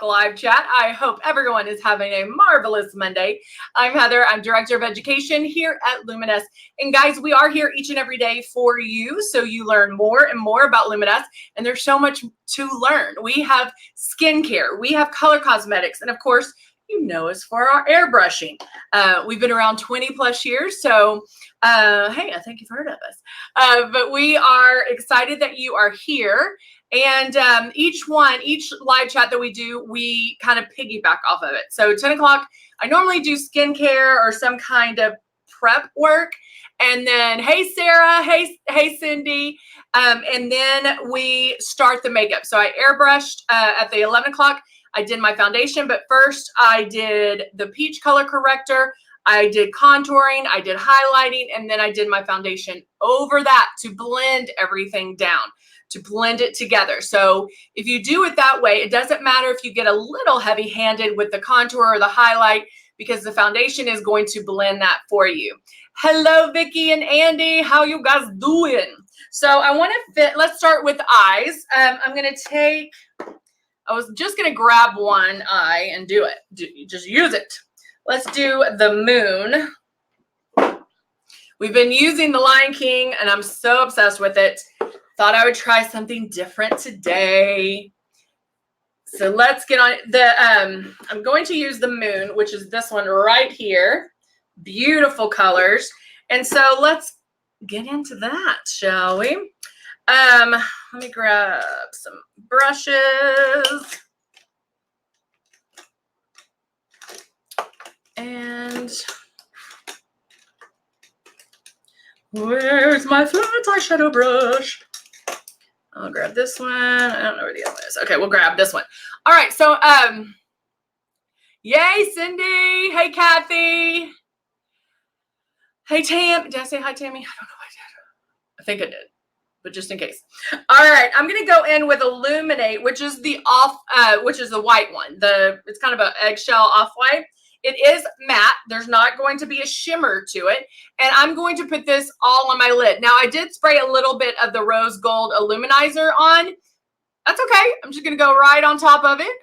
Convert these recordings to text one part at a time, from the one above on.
Live chat. I hope everyone is having a marvelous Monday. I'm Heather. I'm Director of Education here at Luminess. And guys, we are here each and every day for you, so you learn more and more about Luminess. And there's so much to learn. We have skincare, we have color cosmetics, and of course, you know us for our airbrushing. We've been around 20 plus years, so hey, I think you've heard of us. But we are excited that you are here. And each live chat that we do, we kind of piggyback off of it. So 10 o'clock, I normally do skincare or some kind of prep work. And then, hey, Sarah, hey, Cindy. And then we start the makeup. So I airbrushed at the 11 o'clock. I did my foundation, but first I did the peach color corrector. I did contouring, I did highlighting, and then I did my foundation over that to blend everything down, to blend it together. So if you do it that way, it doesn't matter if you get a little heavy-handed with the contour or the highlight, because the foundation is going to blend that for you. Hello, Vicky and Andy. How you guys doing? So I want to let's start with eyes. I'm going to take, I was just going to grab one eye and do it. Just use it. Let's do the moon. We've been using the Lion King, and I'm so obsessed with it. Thought I would try something different today. So let's get on the, I'm going to use the moon, which is this one right here. Beautiful colors. And so let's get into that, shall we? Let me grab some brushes. And where's my flat eyeshadow brush? I'll grab this one. I don't know where the other one is. Okay, we'll grab this one. All right, so yay, Cindy. Hey, Kathy. Hey, Tam. Did I say hi, Tammy? I don't know if I did. I think I did, but just in case. All right, I'm gonna go in with Illuminate, which is the white one. It's kind of an eggshell off-white. It is matte. There's not going to be a shimmer to it. And I'm going to put this all on my lid. Now, I did spray a little bit of the rose gold illuminizer on. That's okay. I'm just going to go right on top of it.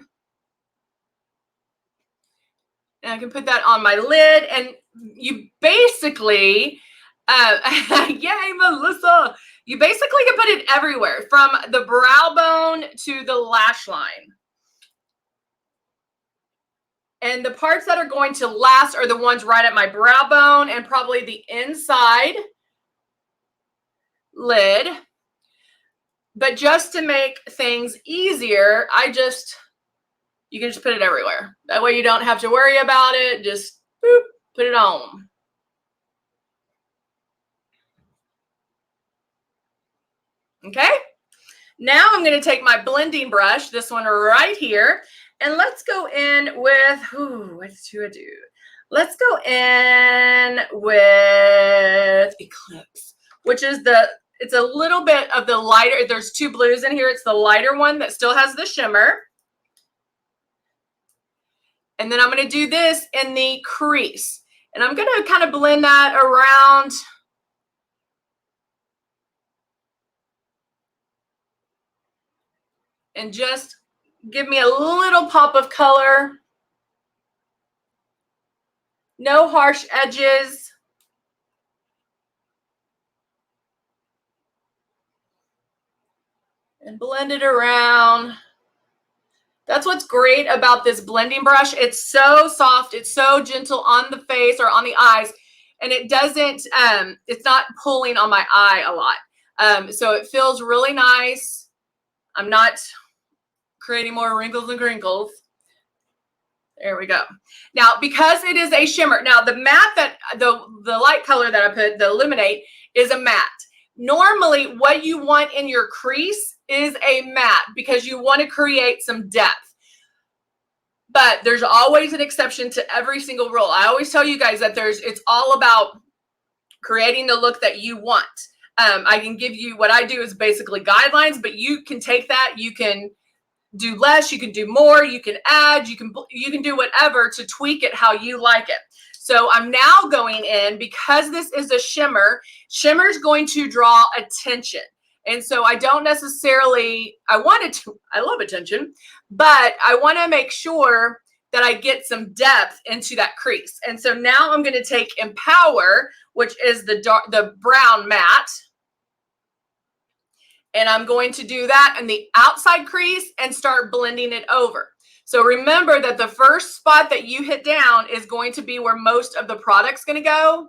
And I can put that on my lid. And you basically, yay, Melissa. You basically can put it everywhere, from the brow bone to the lash line. And the parts that are going to last are the ones right at my brow bone and probably the inside lid. But just to make things easier, you can just put it everywhere. That way you don't have to worry about it. Just boop, put it on. Okay. Now I'm going to take my blending brush, this one right here. And let's go in with, what do I do? Let's go in with Eclipse, which is it's a little bit of the lighter. There's two blues in here. It's the lighter one that still has the shimmer. And then I'm going to do this in the crease. And I'm going to kind of blend that around. And just give me a little pop of color. No harsh edges. And blend it around. That's what's great about this blending brush. It's so soft. It's so gentle on the face or on the eyes. And it doesn't, it's not pulling on my eye a lot. So it feels really nice. I'm not creating more wrinkles and crinkles. There we go. Now, because it is a shimmer, now the matte the light color that I put, the Illuminate, is a matte. Normally, what you want in your crease is a matte because you want to create some depth. But there's always an exception to every single rule. I always tell you guys that it's all about creating the look that you want. I can give you, what I do is basically guidelines, but you can take that, you can do less, you can do more, you can add, you can do whatever to tweak it how you like it. So I'm now going in, because this is a shimmer, shimmer is going to draw attention. And so I don't necessarily, I love attention, but I want to make sure that I get some depth into that crease. And so now I'm going to take Empower, which is the brown matte, and I'm going to do that in the outside crease and start blending it over. So remember that the first spot that you hit down is going to be where most of the product's going to go.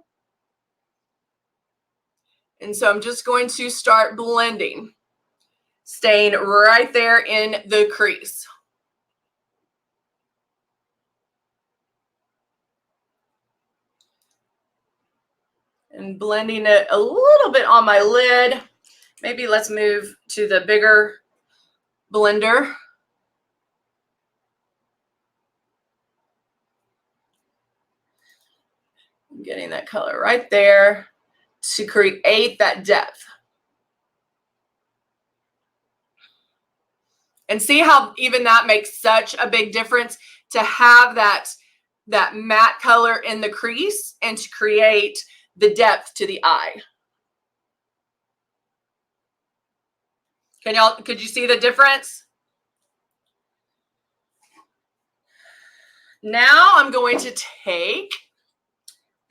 And so I'm just going to start blending, staying right there in the crease. And blending it a little bit on my lid. Maybe let's move to the bigger blender. I'm getting that color right there to create that depth. And see how even that makes such a big difference to have that matte color in the crease and to create the depth to the eye. Could you see the difference? Now I'm going to take,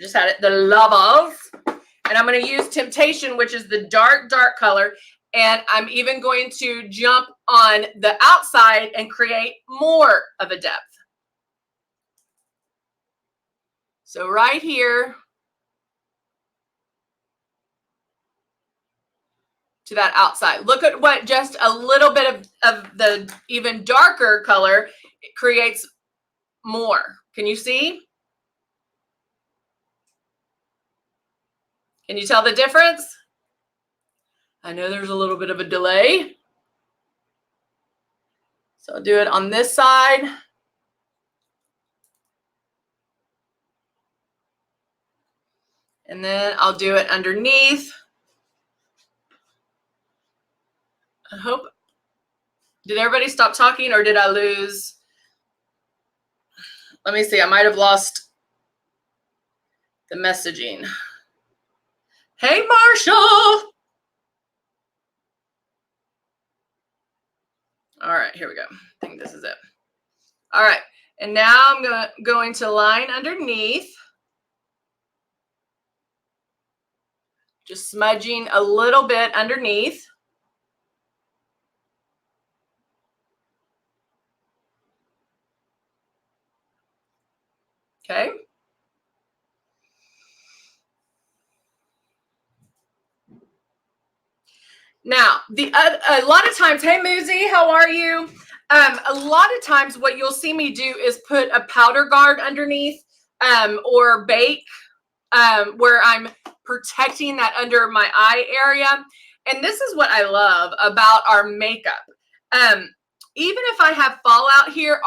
just had it, the Lovers, and I'm going to use Temptation, which is the dark color. And I'm even going to jump on the outside and create more of a depth. So right here to that outside. Look at what just a little bit of the even darker color creates more. Can you see? Can you tell the difference? I know there's a little bit of a delay. So I'll do it on this side. And then I'll do it underneath. I hope, did everybody stop talking or did I lose? Let me see, I might have lost the messaging. Hey, Marshall. All right, here we go. I think this is it. All right, and now I'm going to line underneath. Just smudging a little bit underneath. Okay. Now, a lot of times, hey, Muzi, how are you? A lot of times what you'll see me do is put a powder guard underneath or bake where I'm protecting that under my eye area. And this is what I love about our makeup. Even if I have fallout here,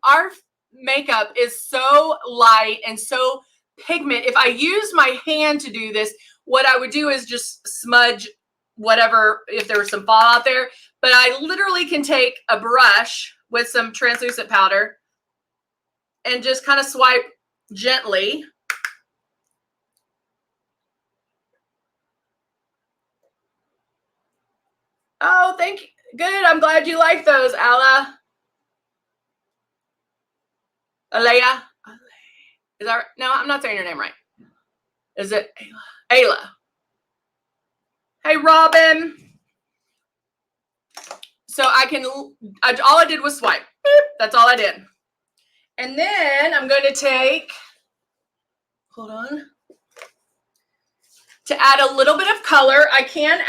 our makeup is so light and so pigment. If I use my hand to do this, what I would do is just smudge whatever, if there was some fallout there. But I literally can take a brush with some translucent powder and just kind of swipe gently. Oh, thank you. Good. I'm glad you like those, Ala. Alea. Is that right? No, I'm not saying your name right. Is it Ayla? Ayla. Hey, Robin. So all I did was swipe. Beep. That's all I did. And then I'm going to take, hold on, to add a little bit of color. I can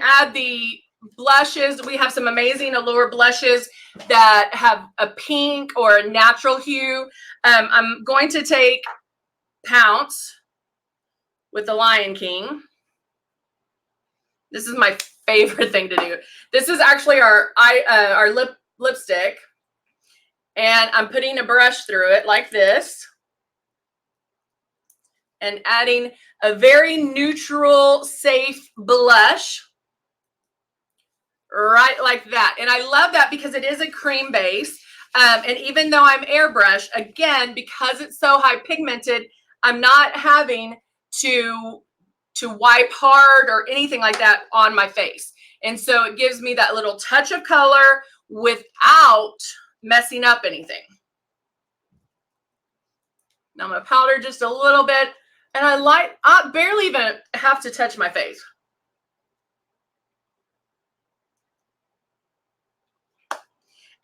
add the blushes. We have some amazing Allure blushes that have a pink or a natural hue. I'm going to take Pounce with the Lion King. This is my favorite thing to do. This is actually our lipstick. And I'm putting a brush through it like this. And adding a very neutral, safe blush. Right like that. And I love that because it is a cream base. And even though I'm airbrush, again, because it's so high pigmented, I'm not having to wipe hard or anything like that on my face. And so it gives me that little touch of color without messing up anything. Now I'm gonna powder just a little bit, and I barely even have to touch my face.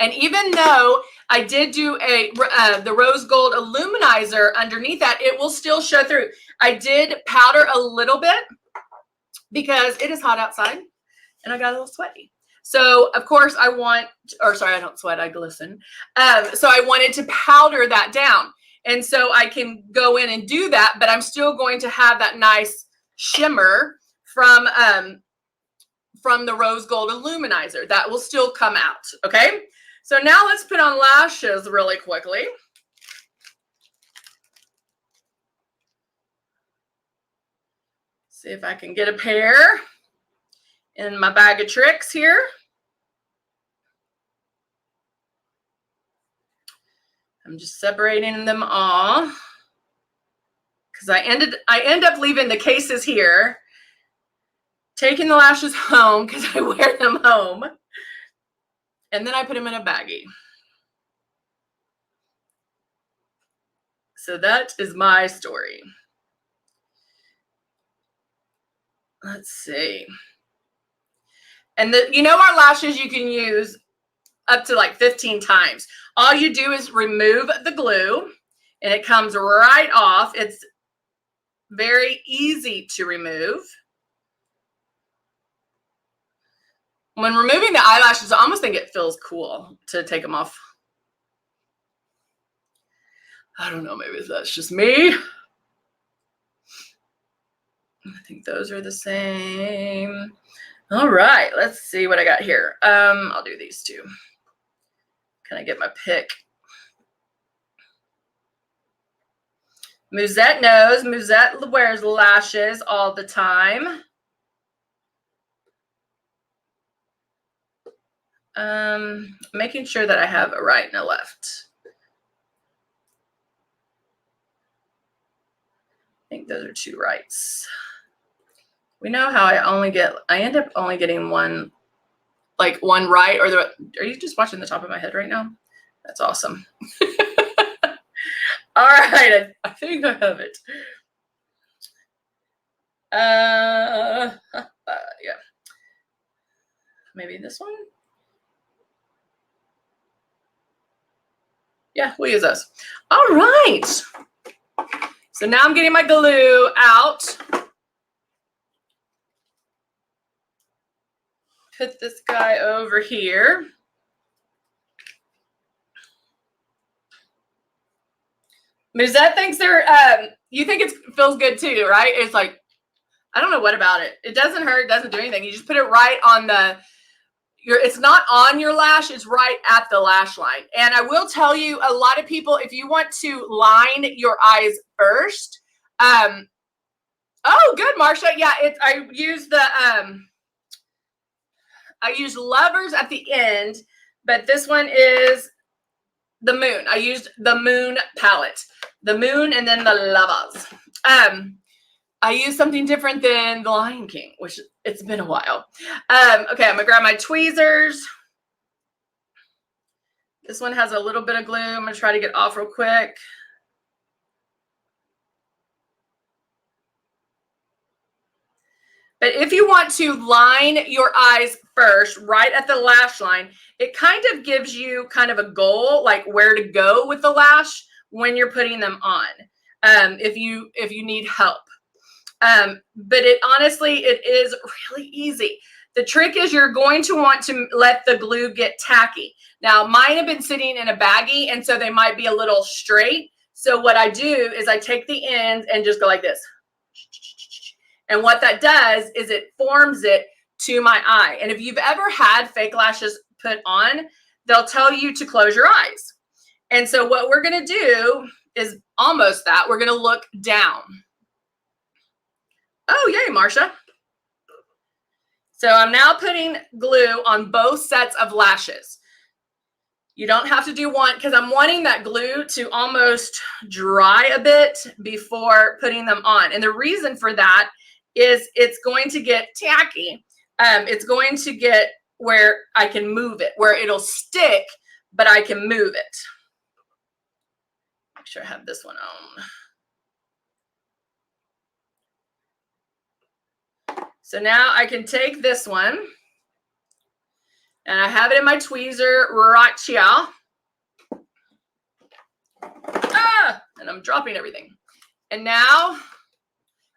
And even though I did do the rose gold illuminizer underneath that, it will still show through. I did powder a little bit because it is hot outside and I got a little sweaty. So of course I don't sweat, I glisten. So I wanted to powder that down. And so I can go in and do that, but I'm still going to have that nice shimmer from the rose gold illuminizer. That will still come out, okay? So now let's put on lashes really quickly. See if I can get a pair in my bag of tricks here. I'm just separating them all because I end up leaving the cases here, taking the lashes home because I wear them home. And then I put them in a baggie. So that is my story. Let's see. And our lashes you can use up to like 15 times. All you do is remove the glue and it comes right off. It's very easy to remove. When removing the eyelashes, I almost think it feels cool to take them off. I don't know, maybe that's just me. I think those are the same. All right, let's see what I got here. I'll do these two. Can I get my pick? Musette knows. Musette wears lashes all the time. Making sure that I have a right and a left. I think those are two rights. We know how I end up only getting one right, are you just watching the top of my head right now? That's awesome. All right, I think I have it. Yeah. Maybe this one? Yeah, we'll use those. All right. So now I'm getting my glue out. Put this guy over here. Musette thinks you think it feels good too, right? It's like, I don't know what about it. It doesn't hurt, it doesn't do anything. You just put it right on it's not on your lash, it's right at the lash line. And I will tell you, a lot of people, if you want to line your eyes first, oh, good, Marsha. Yeah, I use lovers at the end, but this one is the moon. I used the moon palette, the moon, and then the lovers. I use something different than the Lion King, which it's been a while. Okay, I'm gonna grab my tweezers. This one has a little bit of glue. I'm gonna try to get off real quick. But if you want to line your eyes first, right at the lash line, it kind of gives you kind of a goal, like where to go with the lash when you're putting them on, if you need help. But honestly, it is really easy. The trick is you're going to want to let the glue get tacky. Now, mine have been sitting in a baggie, and so they might be a little straight. So what I do is I take the ends and just go like this. And what that does is it forms it to my eye. And if you've ever had fake lashes put on, they'll tell you to close your eyes. And so what we're going to do is almost that. We're going to look down. Oh, yay, Marsha. So I'm now putting glue on both sets of lashes. You don't have to do one because I'm wanting that glue to almost dry a bit before putting them on. And the reason for that is it's going to get tacky. It's going to get where I can move it, where it'll stick, but I can move it. Make sure I have this one on. So now I can take this one and I have it in my tweezer right here. And I'm dropping everything. And now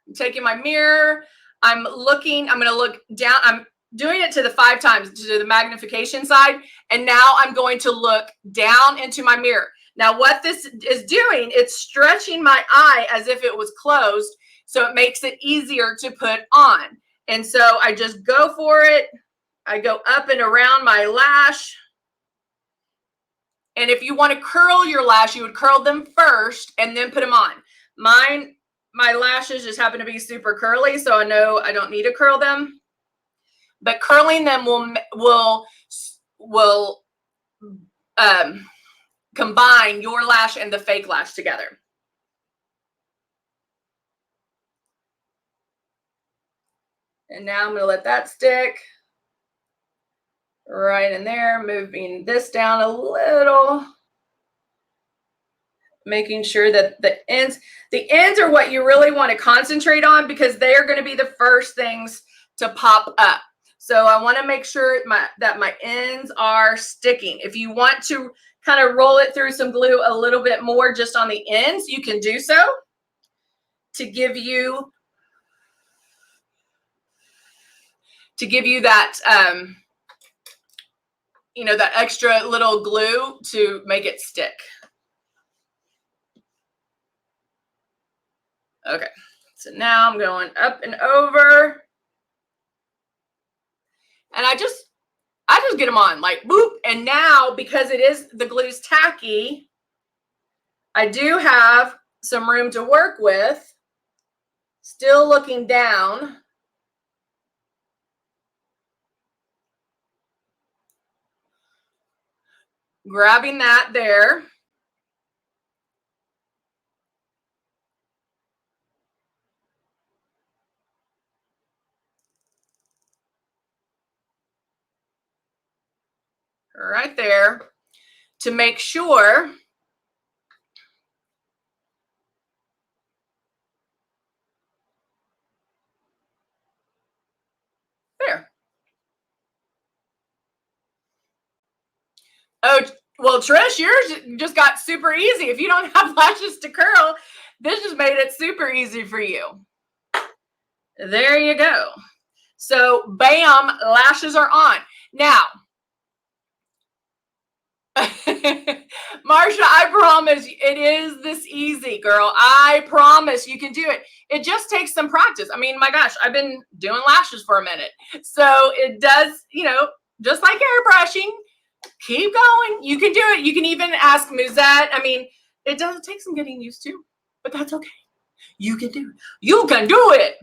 I'm taking my mirror. I'm going to look down. I'm doing it to the 5 times to the magnification side. And now I'm going to look down into my mirror. Now what this is doing, it's stretching my eye as if it was closed. So it makes it easier to put on. And so I just go for it. I go up and around my lash. And if you want to curl your lash, you would curl them first and then put them on. My lashes just happen to be super curly, so I know I don't need to curl them. But curling them will combine your lash and the fake lash together. And now I'm going to let that stick right in there, moving this down a little. Making sure that the ends are what you really want to concentrate on because they are going to be the first things to pop up. So I want to make sure that my ends are sticking. If you want to kind of roll it through some glue a little bit more just on the ends, you can do so to give you that that extra little glue to make it stick. Okay, so now I'm going up and over. And I just get them on like boop. And now because the glue's tacky, I do have some room to work with. Still looking down. Grabbing that there. Right there to make sure there. Oh, well, Trish, yours just got super easy. If you don't have lashes to curl, this just made it super easy for you. There you go. So, bam, lashes are on. Now, Marsha, I promise it is this easy, girl. I promise you can do it. It just takes some practice. I mean, my gosh, I've been doing lashes for a minute. So it does, just like airbrushing, keep going. You can do it. You can even ask Musette. I mean, it does take some getting used to, but that's okay. You can do it. You can do it.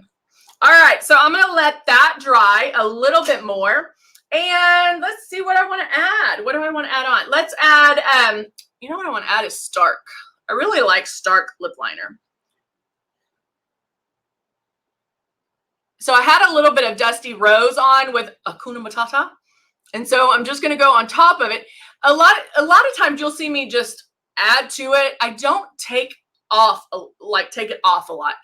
All right. So I'm going to let that dry a little bit more. And let's see what I want to add. What do I want to add on? Let's add, you know what I want to add is Stark. I really like Stark lip liner. So I had a little bit of Dusty Rose on with Hakuna Matata. And so I'm just going to go on top of it. A lot of times you'll see me just add to it. I don't take it off a lot.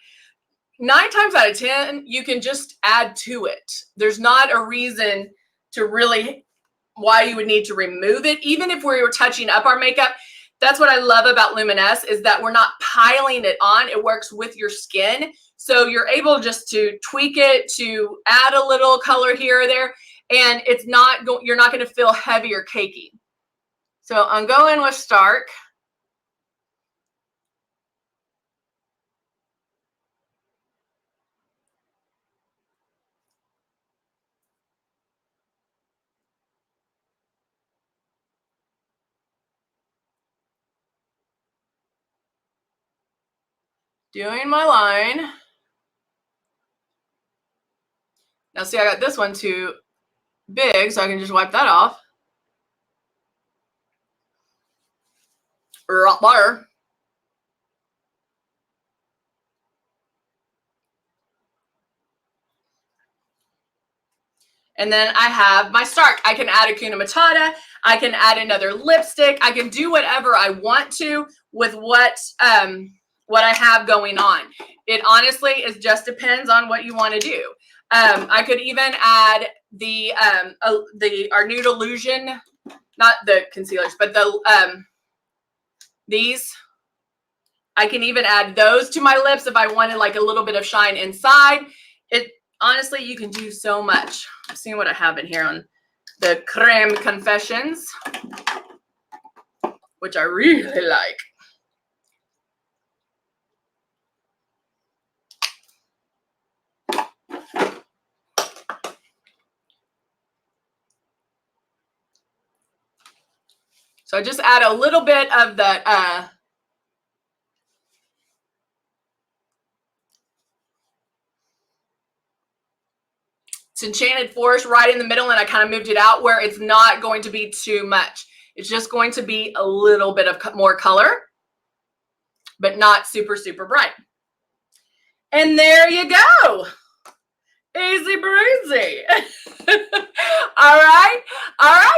9 times out of 10, you can just add to it. There's not a reason to really why you would need to remove it. Even if we were touching up our makeup, that's what I love about Luminess is that we're not piling it on. It works with your skin. So you're able just to tweak it, to add a little color here or there, and you're not going to feel heavy or cakey. So I'm going with Stark. Doing my line. Now see, I got this one too big, so I can just wipe that off. Right there. And then I have my Stark. I can add a Kuna Matata. I can add another lipstick. I can do whatever I want to with what I have going on. It honestly is just depends on what you want to do. I could even add our Nude Illusion, not the concealers, but these. I can even add those to my lips if I wanted like a little bit of shine inside. It honestly, you can do so much. I'm seeing what I have in here on the Creme Confessions, which I really like. So I just add a little bit of the it's Enchanted Forest right in the middle, and I kind of moved it out where it's not going to be too much. It's just going to be a little bit of more color, but not super, super bright. And there you go. Easy breezy. All right,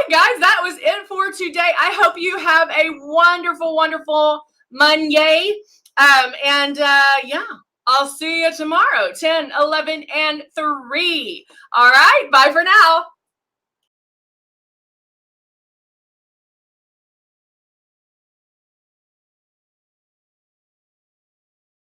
guys, that was it for today. I hope you have a wonderful, wonderful Monday. Yeah, I'll see you tomorrow, 10, 11, and 3. All right, bye for now.